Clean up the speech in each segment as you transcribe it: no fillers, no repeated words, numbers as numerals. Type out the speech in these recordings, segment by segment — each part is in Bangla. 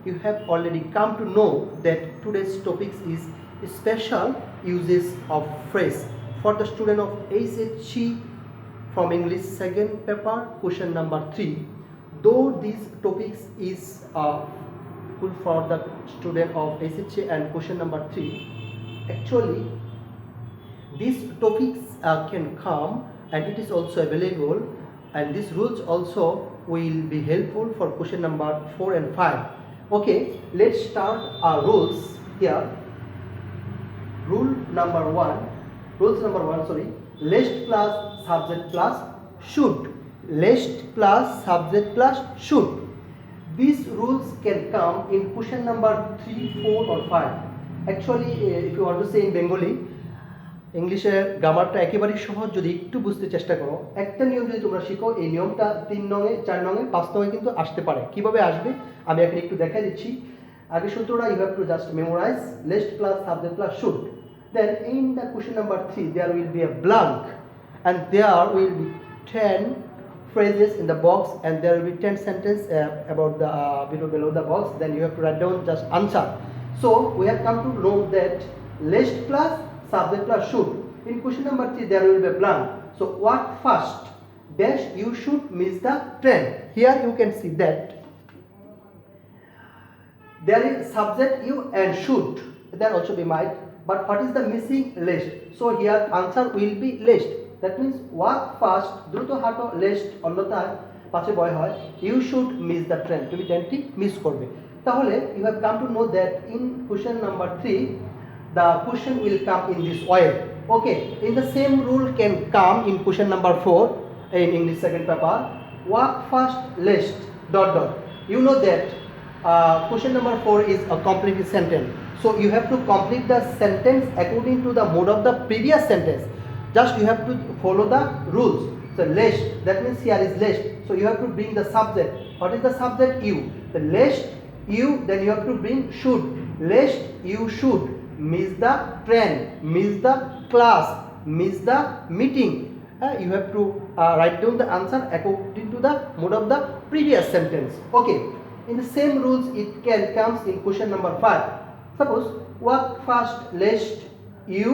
you have already come to know that today's topic is special uses of phrase for the student of SHC from English second paper question number 3. Though this topic is good for the student of SHC and question number 3, actually these topics can come and it is also available, and these rules also will be helpful for question number 4 and 5. Okay, let's start our rules here. Rules number 1, sorry, list plus subject plus should. List plus subject plus should. These rules can come in question number 3, 4 or 5. Actually, if you want to say in Bengali, ইংলিশের গ্রামারটা একেবারেই সহজ যদি একটু বুঝতে চেষ্টা করো। একটা নিয়ম যদি তোমরা শিখো, এই নিয়মটা 3 নঙে 4 নঙে 5 নঙে কিন্তু আসতে পারে। কিভাবে আসবে আমি এখানে একটু দেখাই দিচ্ছি। আগে সূত্রটা you have to just memorize list plus subject plus should. Then in the question number 3 there will be a blank and there will be 10 phrases in the box and there will be 10 sentences about the below the box. Then you have to write down just answer. So we have come to know that list plus subject plus should. In question number 3 there will be a blank. So what first? Dash you should miss the train. Here you can see that there is subject you and should. That also be might. But what is the missing list? So here answer will be list. That means what first দ্রুত হাঁটো list অন্যথায় পাছে বয় হয় you should miss the train. তুমি ট্রেনটি মিস করবে। তাহলে you have come to know that in question number 3 the question will come in this way. Okay, in the same rule can come in question number 4 in English second paper. Work first list ... You know that question number 4 is a completed sentence. So you have to complete the sentence according to the mode of the previous sentence. Just you have to follow the rules. So list, that means here is list. So you have to bring the subject. What is the subject? You. The list you, then you have to bring should. List you should miss the train, miss the class, miss the meeting. You have to write down the answer according to the mode of the previous sentence. Okay, in the same rules it can comes in question number 5. Suppose work first list you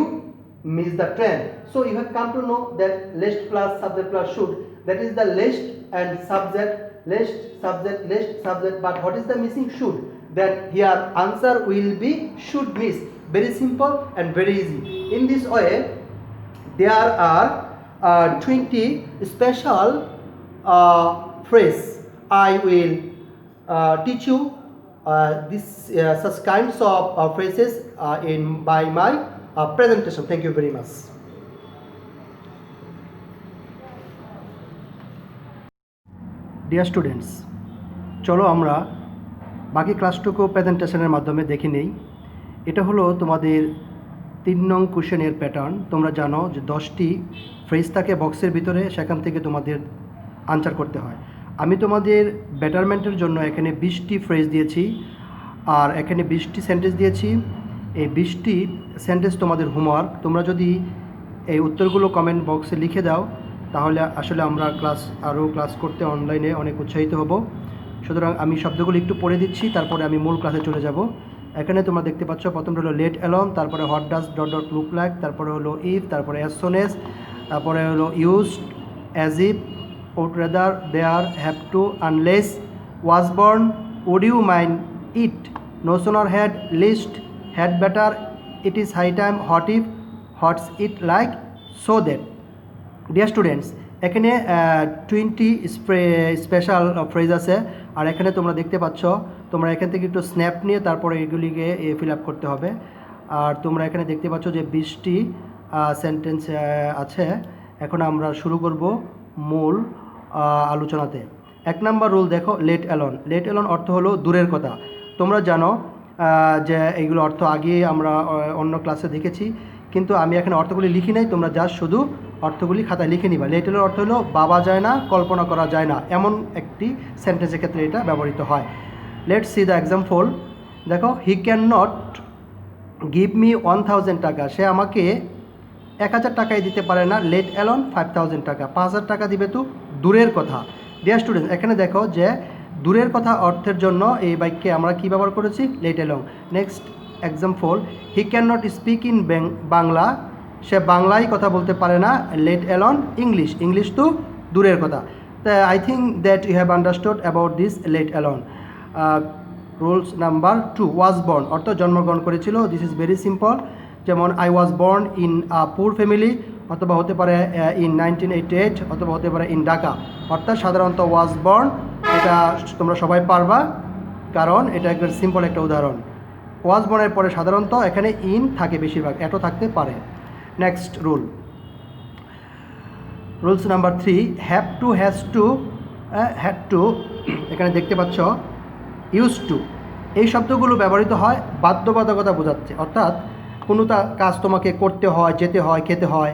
miss the train. So you have come to know that list plus subject plus should, that is the list and subject, list subject list subject, but what is the missing? Should. That here answer will be should miss. Very simple and very easy. In this way there are 20 special phrase. I will teach you this such kinds of phrases in by my presentation. Thank you very much. Dear students, চলো আমরা বাকি ক্লাসটুকু প্রেজেন্টেশনের মাধ্যমে দেখে নেই। এটা হলো তোমাদের 3 নং কোশ্চেনের প্যাটার্ন। তোমরা জানো যে 10টি ফ্রেজ থাকে বক্সের ভিতরে, সেখান থেকে তোমাদের আনসার করতে হয়। আমি তোমাদের বেটারমেন্টের জন্য এখানে 20টি ফ্রেজ দিয়েছি আর এখানে 20টি সেন্টেন্স দিয়েছি। এই 20টি সেন্টেন্স তোমাদের হোমওয়ার্ক। তোমরা যদি এই উত্তরগুলো কমেন্ট বক্সে লিখে দাও তাহলে আসলে আমরা আরও ক্লাস করতে অনলাইনে অনেক উৎসাহিত হব। সুতরাং আমি শব্দগুলো একটু পড়ে দিচ্ছি, তারপরে আমি মূল ক্লাসে চলে যাব। এখানে তোমরা দেখতে পাচ্ছ প্রথমটা হলো লেট অ্যালোন, তারপরে হোয়াট ডাজ ... লুক লাইক, তারপরে হলো ইফ, তারপরে অ্যাজ সুন এজ, তারপরে হলো used, as if, would rather, there, have to, unless, was born, would you mind, it, no sooner had, lest, had better, it is high time, what if, what's it like, so that. Dear students, এখানে 20 স্পেশাল ফ্রেজ আছে আর এখানে তোমরা দেখতে পাচ্ছ। তোমরা এখান থেকে একটু স্ন্যাপ নিয়ে তারপরে এগুলিকে ফিল আপ করতে হবে। আর তোমরা এখানে দেখতে পাচ্ছ যে 20টি সেন্টেন্স আছে। এখন আমরা শুরু করব মূল আলোচনাতে। 1 নম্বর রুল দেখো, লেট অ্যালোন। লেট অ্যালোন অর্থ হলো দূরের কথা। তোমরা জানো যে এইগুলো অর্থ আগে আমরা অন্য ক্লাসে দেখেছি, কিন্তু আমি এখানে অর্থগুলি লিখি নাই, তোমরা যা শুধু অর্থগুলি খাতায় লিখে নিবা। লেট অ্যালোন অর্থ হলো ভাবা যায় না, কল্পনা করা যায় না, এমন একটি সেন্টেন্সের ক্ষেত্রে এটা ব্যবহৃত হয়। Let's see the example. দেখো, he can not give me 1000 টাকা। সে আমাকে 1000 টাকাই দিতে পারে না। লেট অ্যালোন 5000 টাকা। 5000 টাকা দিবে তো দূরের কথা। ডিয়ার স্টুডেন্ট, এখানে দেখো যে দূরের কথা অর্থের জন্য এই বাক্যে আমরা কী ব্যবহার করেছি? Let alone. Next example, he can not speak in Bangla, সে বাংলায় কথা বলতে পারে না, লেট অ্যালন ইংলিশ, ইংলিশ তো দূরের কথা। I think that you have understood about this let alone. Rules number 2, was born অর্থ জন্মগ্রহণ করেছিল। This is very simple. যেমন I was born in a poor family, অথবা হতে পারে ইন 1988, অথবা হতে পারে ইন ঢাকা। অর্থাৎ সাধারণত ওয়াজ বর্ন এটা তোমরা সবাই পারবা, কারণ এটা একবার সিম্পল একটা উদাহরণ। ওয়াজ বর্নের পরে সাধারণত এখানে ইন থাকে, বেশিরভাগ এটো থাকতে পারে। Next rule, rules number 3, have to, has to, had to, এখানে দেখতে পাচ্ছ ইউজ টু, এই শব্দগুলো ব্যবহৃত হয় বাধ্যবাধকতা বোঝাচ্ছে, অর্থাৎ কোনো কাজ তোমাকে করতে হয়, যেতে হয়, খেতে হয়,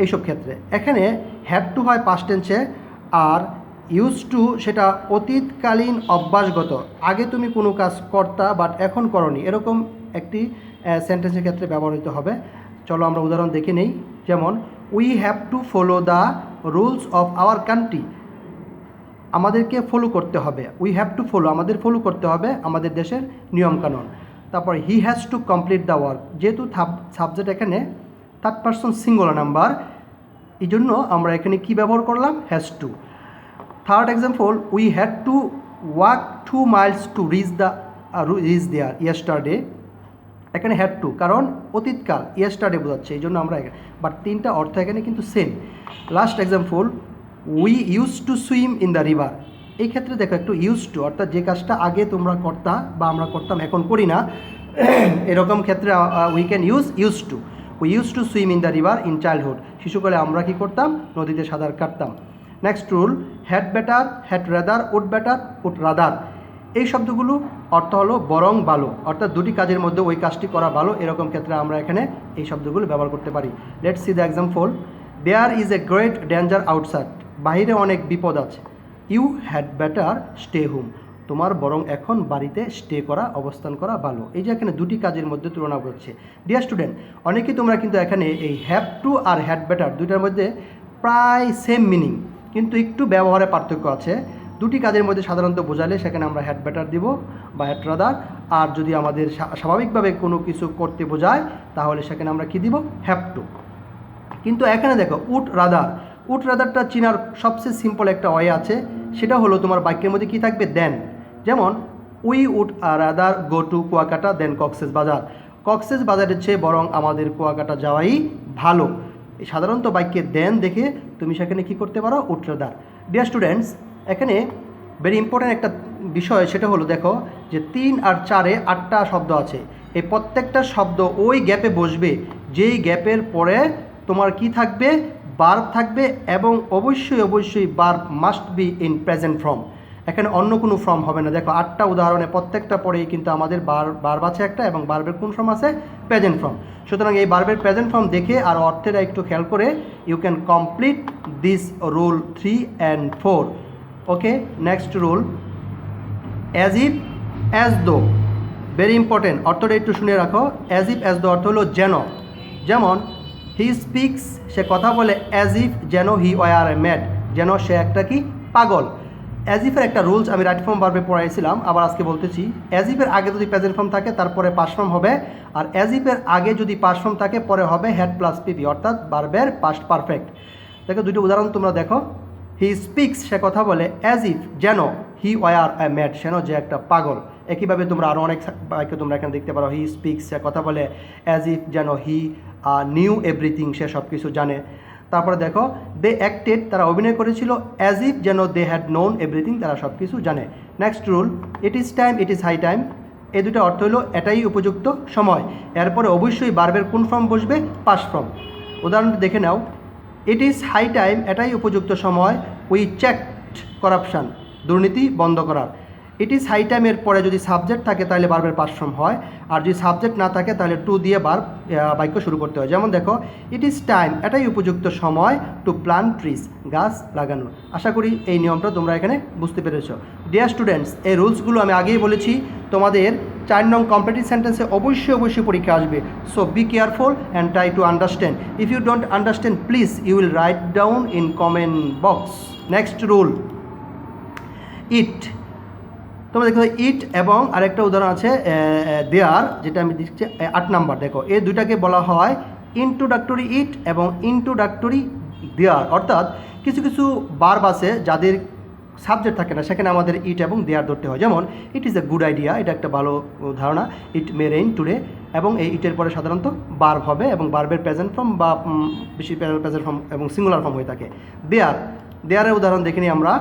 এইসব ক্ষেত্রে। এখানে হ্যাড টু হয় পাস্ট টেন্সে, আর ইউজ টু সেটা অতীতকালীন অভ্যাসগত, আগে তুমি কোনো কাজ করতা বাট এখন করনি, এরকম একটি সেন্টেন্সের ক্ষেত্রে ব্যবহৃত হবে। চলো আমরা উদাহরণ দেখে নেই। যেমন we have to follow the rules of our country, আমাদেরকে ফলো করতে হবে, উই হ্যাভ টু ফলো, আমাদের ফলো করতে হবে আমাদের দেশের নিয়মকানুন। তারপর he has to complete the work, যেহেতু সাবজেক্ট এখানে থার্ড পারসন সিঙ্গুলার নাম্বার, এই জন্য আমরা এখানে কি ব্যবহার করলাম? Has to. Third example, we had to walk 2 miles to reach there yesterday, এখানে হ্যাড টু কারণ অতীতকাল, ইয়েস্টারডে বোঝাচ্ছে, এই জন্য আমরা বাট তিনটা অর্থ এখানে কিন্তু same. Last example, we use to swim in the river, এই ক্ষেত্রে দেখো একটু ইউজ টু, অর্থাৎ যে কাজটা আগে তোমরা করতা বা আমরা করতাম এখন করি না, এরকম ক্ষেত্রে we can use to. We use to swim in the river in childhood, শিশুকালে আমরা কি করতাম? নদীতে সাঁতার কাটতাম। Next rule, had better, had rather, would better, would rather, এই শব্দগুলো অর্থ হলো বরং ভালো, অর্থাৎ দুটি কাজের মধ্যে ওই কাজটি করা ভালো, এরকম ক্ষেত্রে আমরা এখানে এই শব্দগুলো ব্যবহার করতে পারি। Let's see the example, there is a great danger outside, বাহিরে অনেক বিপদ আছে। You had better stay home, তোমার বরং এখন বাড়িতে স্টে করা, অবস্থান করা ভালো। এই যে এখানে দুটি কাজের মধ্যে তুলনা করছে। ডিয়ার স্টুডেন্ট, অনেকেই তোমরা কিন্তু এখানে এই হ্যাভ টু আর হ্যাড বেটার দুইটার মধ্যে প্রায় সেম মিনিং, কিন্তু একটু ব্যবহারে পার্থক্য আছে। দুটি কাজের মধ্যে সাধারণত বোঝালে সেখানে আমরা হ্যাড বেটার দিব বা হ্যাড রাদার, আর যদি আমাদের স্বাভাবিকভাবে কোনো কিছু করতে বোঝায় তাহলে সেখানে আমরা কি দিব? Have to. কিন্তু এখানে দেখো উড রাদার, উড রাদারটা চিনার সবচেয়ে সিম্পল একটা ওয়ে আছে, সেটা হলো তোমার বাক্যের মধ্যে কি থাকবে? দেন। যেমন we would rather go to Kuakata than Cox's Bazar, Cox's বাজারের চেয়ে বরং আমাদের কুয়াকাটা যাওয়াই ভালো। সাধারণত বাক্যে দেন দেখে তুমি সেখানে কি করতে পারো? Would rather. ডিয়ার স্টুডেন্টস, এখানে ভেরি ইম্পর্ট্যান্ট একটা বিষয়, সেটা হলো দেখো যে 3 আর 4-এ 8টা শব্দ আছে, এই প্রত্যেকটা শব্দ ওই গ্যাপে বসবে যেই গ্যাপের পরে তোমার কি থাকবে? ভার্ব থাকবে, এবং অবশ্যই verb must be in present form, এখানে অন্য কোনো ফর্ম হবে না। দেখো 8টা উদাহরণে প্রত্যেকটা পরেই কিন্তু আমাদের ভার্ব আছে একটা, এবং ভার্বের কোন ফর্ম আছে? Present form. সুতরাং এই ভার্বের প্রেজেন্ট ফর্ম দেখে আর অর্থেরা একটু খেয়াল করে you can complete this rule 3 and 4। Okay, next rule, as if, as though, very important, অর্থটা একটু শুনে রাখো। অ্যাজ ইফ, অ্যাজ দো অর্থ হলো যেন। যেমন হি স্পিক্স, সে কথা বলে, অ্যাজ ইফ যেন হি ওয়ার এ ম্যাড, যেন সে একটা কি? পাগল। অ্যাজ ইফের একটা রুলস আমি রাইট ফর্ম ভার্বে পড়াইছিলাম, আবার আজকে বলতেছি। অ্যাজ ইফের আগে যদি প্রেজেন্ট ফর্ম থাকে তারপরে পাস্ট ফর্ম হবে, আর অ্যাজ ইফের আগে যদি পাস্ট ফর্ম থাকে পরে হবে হ্যাড প্লাস পিপি, অর্থাৎ ভার্বের পাস্ট পারফেক্ট। দেখো দুটো উদাহরণ তোমরা দেখো, হি স্পিক্স, সে কথা বলে, অ্যাজ ইফ যেন হি ওয়ার এ ম্যাড, যেন যে একটা পাগল। একইভাবে তোমরা আরও অনেক বাক্য তোমরা এখানে দেখতে পারো, হি স্পিক্স, সে কথা বলে, অ্যাজ ইফ যেন হি নিউ এভরিথিং, সে সব কিছু জানে। তারপরে দেখো দে অ্যাক্টেড, তারা অভিনয় করেছিল, অ্যাজ ইফ যেন দে হ্যাড নোন এভরিথিং, তারা সব কিছু জানে। Next rule, it is time, it is high time, এই দুটো অর্থ হলো এটাই উপযুক্ত সময়। এরপরে অবশ্যই ভার্বের কোন ফর্ম বসবে? Past form. উদাহরণটি দেখে নাও, ইট ইজ হাই টাইম, এটাই উপযুক্ত সময়, উই চেকড করাপশান, দুর্নীতি বন্ধ করার। ইট ইজ হাই টাইমের পরে যদি সাবজেক্ট থাকে তাহলে ভার্বের পাস্ট ফর্ম হয়, আর যদি সাবজেক্ট না থাকে তাহলে টু দিয়ে ভার্ব বাক্য শুরু করতে হয়। যেমন দেখো, ইট ইজ টাইম, এটাই উপযুক্ত সময়, টু প্লান্ট ট্রিজ, গাছ লাগানোর। আশা করি এই নিয়মটা তোমরা এখানে বুঝতে পেরেছো। ডিয়ার স্টুডেন্টস, এই রুলসগুলো আমি আগেই বলেছি তোমাদের 4 নং কম্পিটিটিভ সেন্টেন্সে অবশ্যই পরীক্ষা আসবে। So be careful and try to understand. If you don't understand please you will write down in comment box. Next rule, it, তোমরা দেখো ইট এবং আরেকটা উদাহরণ আছে দেয়ার, যেটা আমি দিচ্ছি 8 নাম্বার। দেখো এই দুইটাকে বলা হয় ইন্ট্রোডাক্টরি ইট এবং ইন্ট্রোডাক্টরি দেয়ার। অর্থাৎ কিছু কিছু ভার্ব আছে যাদের সাবজেক্ট থাকে না, সেখানে আমাদের ইট এবং দেয়ার ধরতে হয়। যেমন it is a good idea, এটা একটা ভালো ধারণা, ইট মে রেইন টুডে, এবং এই ইটের পরে সাধারণত ভার্ব হবে এবং ভার্বের প্রেজেন্ট ফর্ম বা বেশি প্রেজেন্ট ফর্ম এবং সিঙ্গুলার ফর্ম হয়ে থাকে। দেয়ারের উদাহরণ দেখে নিই আমরা।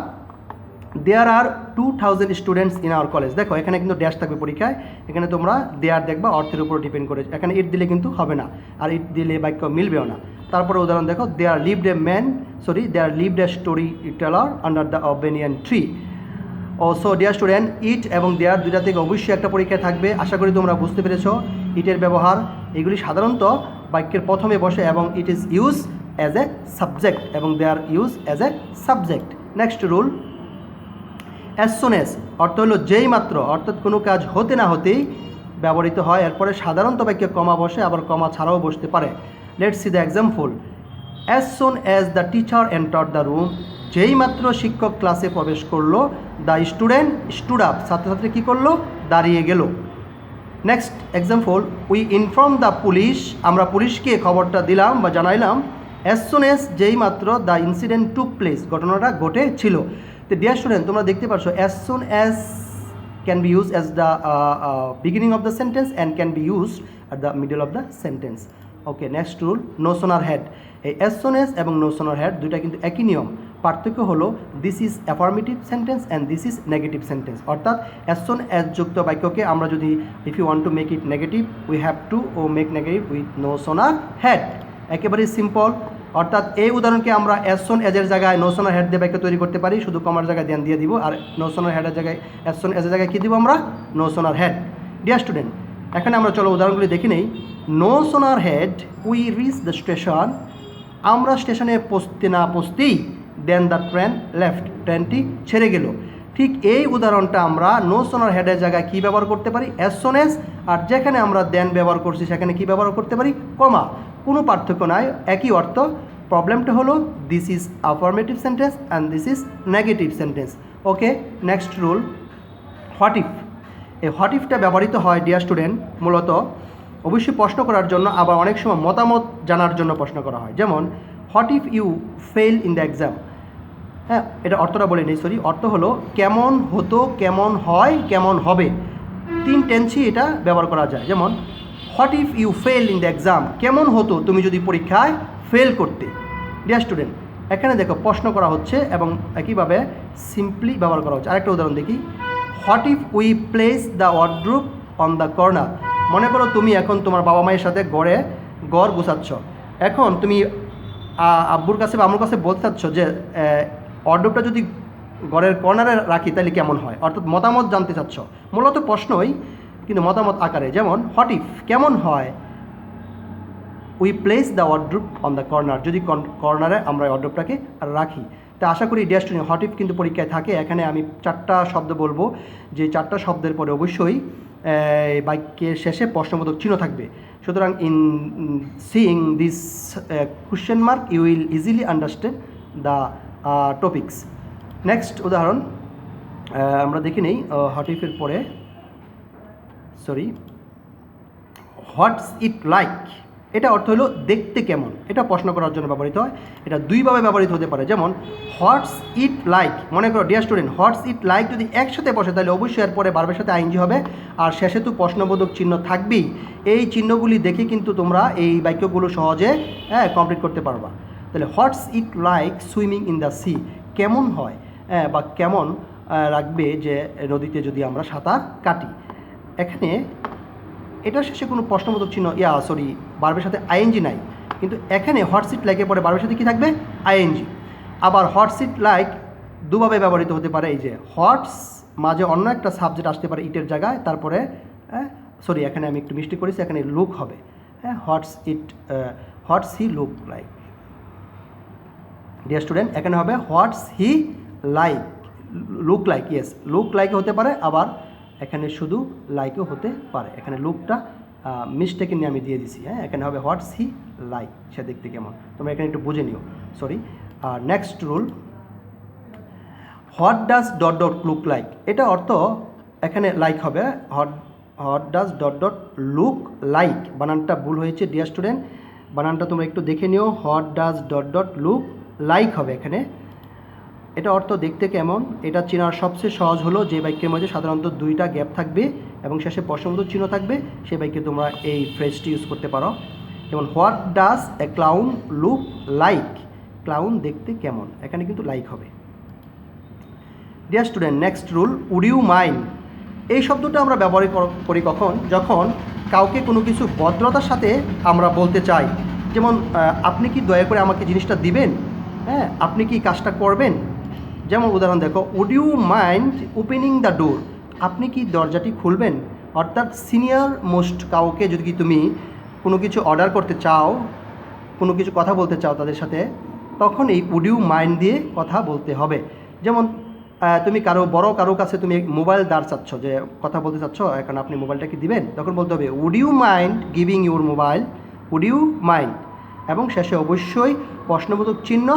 দেয়ার আর 2000 স্টুডেন্টস ইন আওয়ার কলেজ। দেখো এখানে কিন্তু ড্যাশ থাকবে পরীক্ষায়, এখানে তোমরা দেয়ার দেখবা অর্থের উপর ডিপেন্ড করে, এখানে ইট দিলে কিন্তু হবে না, আর ইট দিলে বাক্য মিলবেও না। তারপরে উদাহরণ দেখো, there lived a story teller under the banyan tree. ও সো ডিয়ার স্টুডেন্ট, ইট এবং দেয়ার দুইটা থেকে অবশ্যই একটা পরীক্ষায় থাকবে। আশা করি তোমরা বুঝতে পেরেছো ইটের ব্যবহার। এগুলি সাধারণত বাক্যের প্রথমে বসে এবং it is use as a subject এবং there use as a subject. Next rule, as soon as অর্থ হলো যেই মাত্র, অর্থাৎ কোনো কাজ হতে না হতেই ব্যবহৃত হয়। এরপরে সাধারণত বাক্যে কমা বসে, আবার কমা ছাড়াও বসতে পারে। Let's see the example. As soon as the teacher enter the room, যেই মাত্র শিক্ষক ক্লাসে প্রবেশ করলো, দ্য স্টুডেন্ট স্টুড আপ, ছাত্রছাত্রী কী করলো, দাঁড়িয়ে গেল। Next example, we inform the police, আমরা পুলিশকে খবরটা দিলাম বা জানাইলাম। অ্যাজ সুন অ্যাজ যেই মাত্র দ্য ইনসিডেন্ট টুক প্লেস, ঘটনাটা ঘটেছিল। তো ডিয়ার স্টুডেন্ট, তোমরা দেখতে পাচ্ছ as soon as can be use as the beginning of the sentence and can be use at the middle of the sentence. Okay, next rule, no sooner had. এই অ্যাজ সুন অ্যাজ এবং নো সোনার হেড দুইটা কিন্তু একই নিয়ম, পার্থক্য হলো this is affirmative sentence and this is negative sentence. অর্থাৎ অ্যাজ সুন অ্যাজ যুক্ত বাক্যকে আমরা যদি if you want to make it negative, we have to make negative with no sooner had. একেবারেই সিম্পল। অর্থাৎ এই উদাহরণকে আমরা অ্যাজ সুন অ্যাজের জায়গায় নো সোনার হেড দিয়ে বাক্য তৈরি করতে পারি, শুধু কমার জায়গায় দেন দিয়ে দিব, আর নো সোনার হেডের জায়গায় অ্যাজ সুন অ্যাজের জায়গায় কী দিব আমরা, no sooner head. Deer student, এখানে আমরা চলো উদাহরণগুলি দেখে নেই। No sooner had we reach the station, আমরা স্টেশনে পৌঁছতে না পৌঁছতেই দেন দ্য ট্রেন লেফট, ট্রেনটি ছেড়ে গেল। ঠিক এই উদাহরণটা আমরা নো সোনার হেডের জায়গায় কী ব্যবহার করতে পারি, অ্যাজ সুন অ্যাজ, আর যেখানে আমরা দেন ব্যবহার করছি সেখানে কী ব্যবহার করতে পারি, কমা। কোনো পার্থক্য নাই, একই অর্থ। প্রবলেমটা হলো this is affirmative sentence and this is negative sentence. Okay, next rule, what if. এই হোয়াট ইফটা ব্যবহৃত হয় ডিয়ার স্টুডেন্ট মূলত অবশ্যই প্রশ্ন করার জন্য, আবার অনেক সময় মতামত জানার জন্য প্রশ্ন করা হয়। যেমন what if you fail in the exam. হ্যাঁ, এটা অর্থটা বলে নেই, সরি। অর্থ হলো কেমন হতো, কেমন হয়, কেমন হবে, 3 টেন্সই এটা ব্যবহার করা যায়। যেমন what if you fail in the exam, কেমন হতো তুমি যদি পরীক্ষায় ফেল করতে। ডিয়ার স্টুডেন্ট, এখানে দেখো প্রশ্ন করা হচ্ছে এবং একইভাবে সিম্পলি ব্যবহার করা হচ্ছে। আরেকটা উদাহরণ দেখি, what if we place the wardrobe on the corner. মনে করো তুমি এখন তোমার বাবা মায়ের সাথে গড় গুছাচ্ছ, এখন তুমি আব্বুর কাছে বা আম্মুর কাছে বলতে চাচ্ছ যে ওয়ার্ডরোবটা যদি ঘরের কর্নারে রাখি তাহলে কেমন হয়, অর্থাৎ মতামত জানতে চাচ্ছ। মূলত প্রশ্নই কিন্তু মতামত আকারে। যেমন হোয়াট ইফ, কেমন হয়, we place the wardrobe on the corner, যদি কর্নারে আমরা ওয়ার্ডরোবটাকে রাখি। তা আশা করি ডিয়ার স্টুডেন্ট, হোয়াট ইফ কিন্তু পরীক্ষায় থাকে। এখানে আমি 4টা শব্দ বলবো, যে 4টা শব্দের পরে অবশ্যই বাক্যের শেষে প্রশ্নবোধক চিহ্ন থাকবে। সুতরাং in seeing this question mark you will easily understand the topics. Next উদাহরণ আমরা দেখে নেই, হোয়াট ইফের পরে হোয়াটস ইট লাইক। এটা অর্থ হলো দেখতে কেমন, এটা প্রশ্ন করার জন্য ব্যবহৃত হয়। এটা দুইভাবে ব্যবহৃত হতে পারে। যেমন হোয়াটস ইট লাইক, মনে করো dear student, what's it like যদি একসাথে বসে তাহলে অবশ্যই এর পরে ভার্বের সাথে আইএনজি হবে, আর শেষে তো প্রশ্নবোধক চিহ্ন থাকবেই। এই চিহ্নগুলি দেখে কিন্তু তোমরা এই বাক্যগুলো সহজে কমপ্লিট করতে পারবা। তাহলে what's it like swimming in the sea, কেমন হয় বা কেমন রাখবে যে নদীতে যদি আমরা সাঁতার কাটি। এখানে এটার শেষে কোনো প্রশ্নবোধক চিহ্ন ভার্বের সাথে আইএনজি নাই, কিন্তু এখানে হোয়াটস ইট লাইকের পরে ভার্বের সাথে কী থাকবে, আইএনজি। আবার হোয়াটস ইট লাইক দুভাবে ব্যবহৃত হতে পারে। এই যে হোয়াটস মাঝে অন্য একটা সাবজেক্ট আসতে পারে ইটের জায়গায়, তারপরে এখানে আমি একটু মিস্টেক করেছি, এখানে লুক হবে। What's he look like. Dear student, এখানে হবে what's he like, look like, yes look লাইকও হতে পারে, আবার এখানে শুধু লাইকও হতে পারে। এখানে লুকটা মিস্টেকে নিয়ে আমি দিয়ে দিছি। এখানে হবে হোয়াটস হি লাইক, সে দেখতে কেমন। তোমরা এখানে একটু বুঝে নিও, সরি। আর next rule, what does dot dot look like. এটা অর্থ এখানে লাইক হবে, hot hot does dot dot look like, বানানটা ভুল হয়েছে ডিয়ার স্টুডেন্ট, বানানটা তোমরা একটু দেখে নিও, hot does dot dot look like হবে এখানে। এটা অর্থ দেখতে কেমন, এটা চেনার সবচেয়ে সহজ হলো যে বাক্যের মধ্যে সাধারণত দুইটা গ্যাপ থাকবে এবং শেষে প্রশ্নবোধক চিহ্ন থাকবে, সেই বাক্যে তোমরা এই ফ্রেজটি ইউজ করতে পারো। যেমন what does a clown look like, clown দেখতে কেমন, এখানে কিন্তু লাইক হবে। Dear student, next rule, would you mind. এই শব্দটা আমরা ব্যবহার করি কখন, যখন কাউকে কোনো কিছু ভদ্রতার সাথে আমরা বলতে চাই। যেমন আপনি কি দয়া করে আমাকে জিনিসটা দিবেন, হ্যাঁ, আপনি কি কাজটা করবেন। যেমন উদাহরণ দেখো, would you mind opening the door, আপনি কি দরজাটি খুলবেন। অর্থাৎ সিনিয়র মোস্ট কাউকে যদি তুমি কোনো কিছু অর্ডার করতে চাও, কোনো কিছু কথা বলতে চাও তাদের সাথে, তখন এই উড ইউ মাইন্ড দিয়ে কথা বলতে হবে। যেমন তুমি কারো কাছে তুমি মোবাইল দাঁড় চাচ্ছ, যে কথা বলতে চাচ্ছ, এখন আপনি মোবাইলটা কি দিবেন, তখন বলতে হবে would you mind giving your mobile, would you mind, এবং শেষে অবশ্যই প্রশ্নবোধক চিহ্ন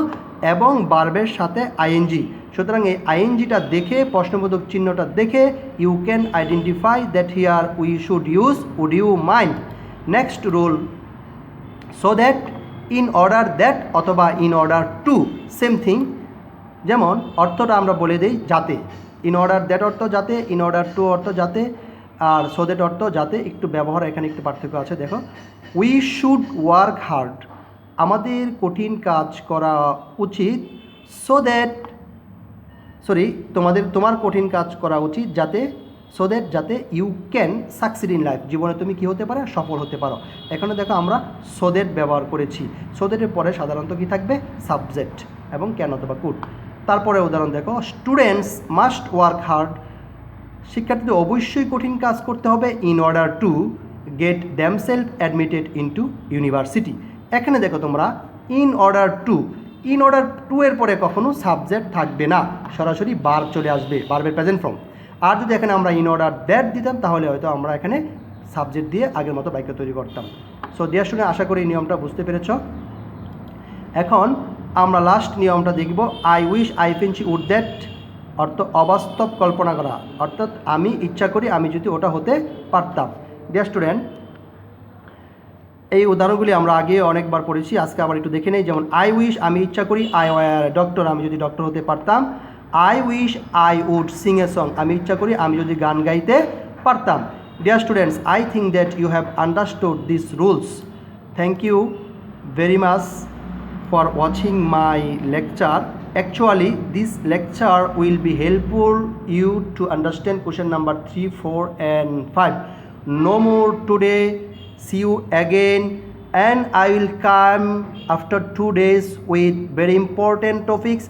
এবং ভার্বের সাথে আইএনজি। সুতরাং এই আইএনজিটা দেখে, প্রশ্নবোধক চিহ্নটা দেখে you can identify that here we should use would you mind. Next rule, so that, in order that অথবা in order to, same thing. যেমন অর্থটা আমরা বলে দিই যাতে, ইন অর্ডার দ্যাট অর্থ যাতে, ইন অর্ডার টু অর্থ যাতে, আর সো দ্যাট অর্থ যাতে। একটু ব্যবহার এখানে একটু পার্থক্য আছে, দেখো। উই শুড ওয়ার্ক হার্ড, আমাদের কঠিন কাজ করা উচিত, সো দ্যাট, তোমার কঠিন কাজ করা উচিত যাতে, সো দ্যাট যাতে you can succeed in life, জীবনে তুমি কী হতে পারো, সফল হতে পারো। এখানে দেখো আমরা সো দ্যাট ব্যবহার করেছি, সো দ্যাটের পরে সাধারণত কী থাকবে, সাবজেক্ট এবং ক্যান অথবা কুড। তারপরে উদাহরণ দেখো, স্টুডেন্টস মাস্ট ওয়ার্ক হার্ড, শিক্ষার্থীদের অবশ্যই কঠিন কাজ করতে হবে, in order to get themself admitted into university. এখানে দেখো তোমরা in order two, in order two এর পরে কখনো সাবজেক্ট থাকবে না, সরাসরি ভার্ব চলে আসবে, ভার্বের প্রেজেন্ট ফর্ম। আর যদি এখানে আমরা ইন অর্ডার দ্যাট দিতাম, তাহলে হয়তো আমরা এখানে সাবজেক্ট দিয়ে আগের মতো বাক্য তৈরি করতাম। সো ডিয়ার স্টুডেন্ট, আশা করি এই নিয়মটা বুঝতে পেরেছ। এখন আমরা লাস্ট নিয়মটা দেখব, I wish I finch would that, অর্থ অবাস্তব কল্পনা করা, অর্থাৎ আমি ইচ্ছা করি আমি যদি ওটা হতে পারতাম। ডিয়ার স্টুডেন্ট, এই উদাহরণগুলি আমরা আগে অনেকবার পড়েছি, আজকে আবার একটু দেখে নেই। যেমন আই উইশ, আমি ইচ্ছা করি, আই ওয়ার ডক্টর, আমি যদি ডক্টর হতে পারতাম। I wish I would sing a song, আমি ইচ্ছা করি আমি যদি গান গাইতে পারতাম। Dear students, I think that you have understood this rules. Thank you very much for watching my lecture. Actually, this lecture will be helpful you to understand question number 3, 4 and 5. No more today. See you again, and I will come after 2 days with very important topics.